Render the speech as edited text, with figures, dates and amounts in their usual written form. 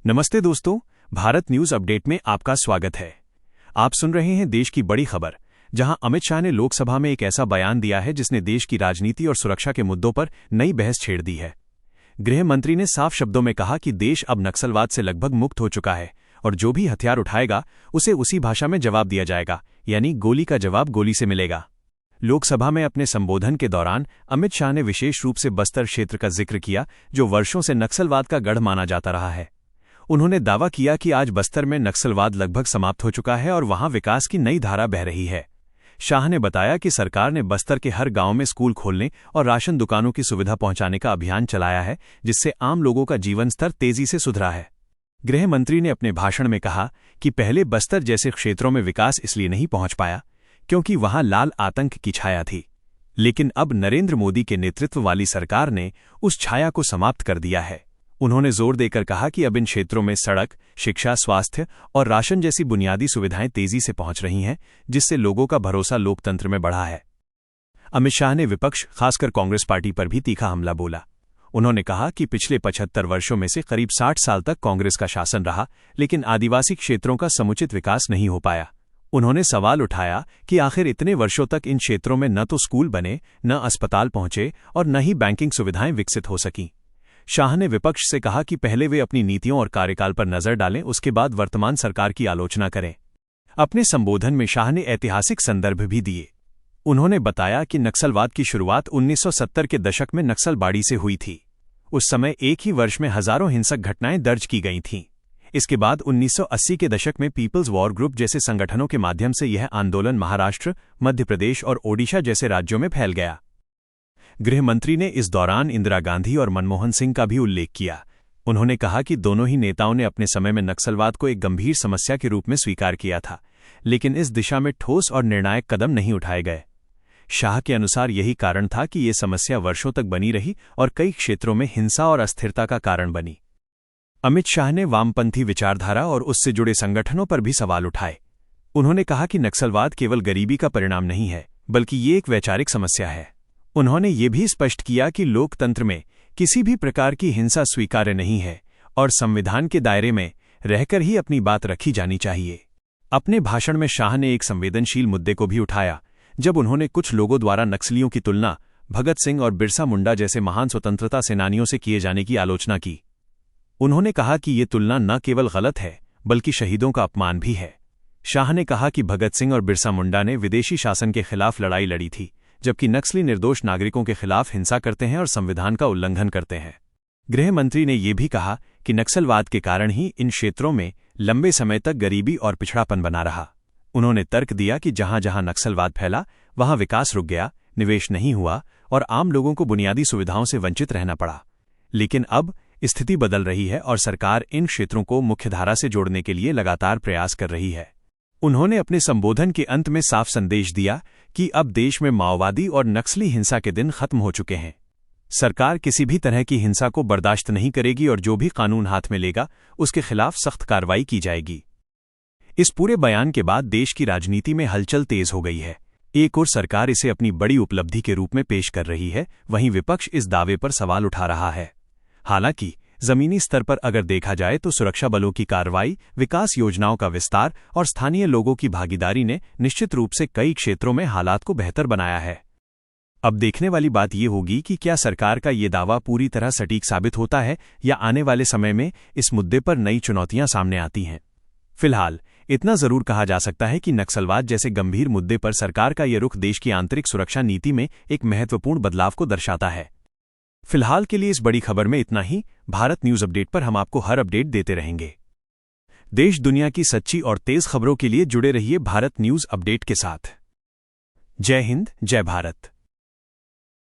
नमस्ते दोस्तों, Bharat news update में आपका स्वागत है। आप सुन रहे हैं देश की बड़ी खबर, जहां अमित शाह ने लोकसभा में एक ऐसा बयान दिया है जिसने देश की राजनीति और सुरक्षा के मुद्दों पर नई बहस छेड़ दी है। गृह मंत्री ने साफ शब्दों में कहा कि देश अब नक्सलवाद से लगभग मुक्त हो चुका है और जो भी हथियार उठाएगा उसे उसी भाषा में जवाब दिया जाएगा, यानी गोली का जवाब गोली से मिलेगा। लोकसभा में अपने संबोधन के दौरान अमित शाह ने विशेष रूप से बस्तर क्षेत्र का जिक्र किया, जो वर्षों से नक्सलवाद का गढ़ माना जाता रहा है। उन्होंने दावा किया कि आज बस्तर में नक्सलवाद लगभग समाप्त हो चुका है और वहां विकास की नई धारा बह रही है। शाह ने बताया कि सरकार ने बस्तर के हर गांव में स्कूल खोलने और राशन दुकानों की सुविधा पहुंचाने का अभियान चलाया है, जिससे आम लोगों का जीवन स्तर तेजी से सुधरा है। गृह मंत्री ने अपने भाषण में कहा कि पहले बस्तर जैसे क्षेत्रों में विकास इसलिए नहीं पहुंच पाया क्योंकि वहां लाल आतंक की छाया थी, लेकिन अब नरेंद्र मोदी के नेतृत्व वाली सरकार ने उस छाया को समाप्त कर दिया है। उन्होंने जोर देकर कहा कि अब इन क्षेत्रों में सड़क, शिक्षा, स्वास्थ्य और राशन जैसी बुनियादी सुविधाएं तेजी से पहुंच रही हैं, जिससे लोगों का भरोसा लोकतंत्र में बढ़ा है। अमित शाह ने विपक्ष, खासकर कांग्रेस पार्टी पर भी तीखा हमला बोला। उन्होंने कहा कि पिछले 75 वर्षों में से करीब 60 साल तक कांग्रेस का शासन रहा, लेकिन आदिवासी क्षेत्रों का समुचित विकास नहीं हो पाया। उन्होंने सवाल उठाया कि आखिर इतने वर्षों तक इन क्षेत्रों में न तो स्कूल बने, न अस्पताल पहुंचे और न ही बैंकिंग सुविधाएं विकसित हो सकीं। शाह ने विपक्ष से कहा कि पहले वे अपनी नीतियों और कार्यकाल पर नजर डालें, उसके बाद वर्तमान सरकार की आलोचना करें। अपने संबोधन में शाह ने ऐतिहासिक संदर्भ भी दिए। उन्होंने बताया कि नक्सलवाद की शुरुआत 1970 के दशक में नक्सलबाड़ी से हुई थी। उस समय एक ही वर्ष में हजारों हिंसक घटनाएं दर्ज की गई थीं। इसके बाद 1980 के दशक में पीपल्स वॉर ग्रुप जैसे संगठनों के माध्यम से यह आंदोलन महाराष्ट्र, मध्य प्रदेश और ओडिशा जैसे राज्यों में फैल गया। गृह मंत्री ने इस दौरान इंदिरा गांधी और मनमोहन सिंह का भी उल्लेख किया। उन्होंने कहा कि दोनों ही नेताओं ने अपने समय में नक्सलवाद को एक गंभीर समस्या के रूप में स्वीकार किया था, लेकिन इस दिशा में ठोस और निर्णायक कदम नहीं उठाए गए। शाह के अनुसार यही कारण था कि ये समस्या वर्षों तक बनी रही और कई क्षेत्रों में हिंसा और अस्थिरता का कारण बनी। अमित शाह ने वामपंथी विचारधारा और उससे जुड़े संगठनों पर भी सवाल उठाए। उन्होंने कहा कि नक्सलवाद केवल गरीबी का परिणाम नहीं है, बल्कि ये एक वैचारिक समस्या है। उन्होंने ये भी स्पष्ट किया कि लोकतंत्र में किसी भी प्रकार की हिंसा स्वीकार्य नहीं है और संविधान के दायरे में रहकर ही अपनी बात रखी जानी चाहिए। अपने भाषण में शाह ने एक संवेदनशील मुद्दे को भी उठाया, जब उन्होंने कुछ लोगों द्वारा नक्सलियों की तुलना भगत सिंह और बिरसा मुंडा जैसे महान स्वतंत्रता सेनानियों से किए जाने की आलोचना की। उन्होंने कहा कि ये तुलना न केवल गलत है, बल्कि शहीदों का अपमान भी है। शाह ने कहा कि भगत सिंह और बिरसा मुंडा ने विदेशी शासन के खिलाफ लड़ाई लड़ी थी, जबकि नक्सली निर्दोष नागरिकों के खिलाफ हिंसा करते हैं और संविधान का उल्लंघन करते हैं। गृह मंत्री ने यह भी कहा कि नक्सलवाद के कारण ही इन क्षेत्रों में लंबे समय तक गरीबी और पिछड़ापन बना रहा। उन्होंने तर्क दिया कि जहां जहां नक्सलवाद फैला, वहां विकास रुक गया, निवेश नहीं हुआ और आम लोगों को बुनियादी सुविधाओं से वंचित रहना पड़ा। लेकिन अब स्थिति बदल रही है और सरकार इन क्षेत्रों को मुख्यधारा से जोड़ने के लिए लगातार प्रयास कर रही है। उन्होंने अपने संबोधन के अंत में साफ संदेश दिया कि अब देश में माओवादी और नक्सली हिंसा के दिन खत्म हो चुके हैं। सरकार किसी भी तरह की हिंसा को बर्दाश्त नहीं करेगी और जो भी कानून हाथ में लेगा उसके खिलाफ सख्त कार्रवाई की जाएगी। इस पूरे बयान के बाद देश की राजनीति में हलचल तेज हो गई है। एक ओर सरकार इसे अपनी बड़ी उपलब्धि के रूप में पेश कर रही है, वहीं विपक्ष इस दावे पर सवाल उठा रहा है। हालांकि जमीनी स्तर पर अगर देखा जाए तो सुरक्षा बलों की कार्रवाई, विकास योजनाओं का विस्तार और स्थानीय लोगों की भागीदारी ने निश्चित रूप से कई क्षेत्रों में हालात को बेहतर बनाया है। अब देखने वाली बात यह होगी कि क्या सरकार का ये दावा पूरी तरह सटीक साबित होता है या आने वाले समय में इस मुद्दे पर नई चुनौतियां सामने आती हैं। फिलहाल इतना जरूर कहा जा सकता है कि नक्सलवाद जैसे गंभीर मुद्दे पर सरकार का यह रुख देश की आंतरिक सुरक्षा नीति में एक महत्वपूर्ण बदलाव को दर्शाता है। फिलहाल के लिए इस बड़ी खबर में इतना ही। भारत न्यूज अपडेट पर हम आपको हर अपडेट देते रहेंगे। देश दुनिया की सच्ची और तेज खबरों के लिए जुड़े रहिए भारत न्यूज अपडेट के साथ। जय हिंद, जय भारत।